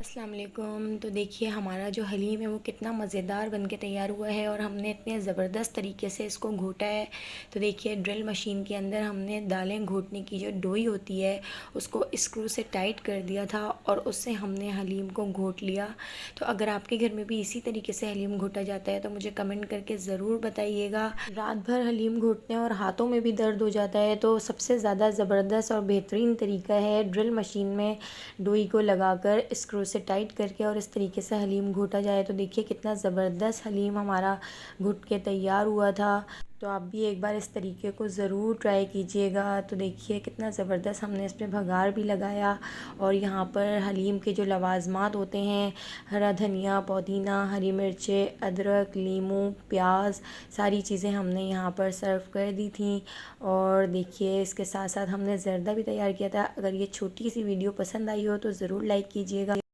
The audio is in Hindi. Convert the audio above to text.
अस्सलाम वालेकुम। तो देखिए हमारा जो हलीम है वो कितना मज़ेदार बन के तैयार हुआ है और हमने इतने ज़बरदस्त तरीके से इसको घोटा है। तो देखिए ड्रिल मशीन के अंदर हमने दालें घोटने की जो डोई होती है उसको स्क्रू से टाइट कर दिया था और उससे हमने हलीम को घोट लिया। तो अगर आपके घर में भी इसी तरीके से हलीम घोटा जाता है तो मुझे कमेंट करके ज़रूर बताइएगा। रात भर हलीम घोटने और हाथों में भी दर्द हो जाता है तो सबसे ज़्यादा ज़बरदस्त और बेहतरीन तरीका है ड्रिल मशीन में डोई को लगाकर स्क्रू से टाइट करके और इस तरीके से हलीम घोटा जाए। तो देखिए कितना ज़बरदस्त हलीम हमारा घुट के तैयार हुआ था। तो आप भी एक बार इस तरीके को ज़रूर ट्राई कीजिएगा। तो देखिए कितना ज़बरदस्त हमने इसमें भगार भी लगाया और यहाँ पर हलीम के जो लवाजमात होते हैं, हरा धनिया, पुदीना, हरी मिर्चें, अदरक, लीमू, प्याज, सारी चीज़ें हमने यहाँ पर सर्व कर दी थी। और देखिए इसके साथ साथ हमने ज़र्दा भी तैयार किया था। अगर ये छोटी सी वीडियो पसंद आई हो तो ज़रूर लाइक कीजिएगा।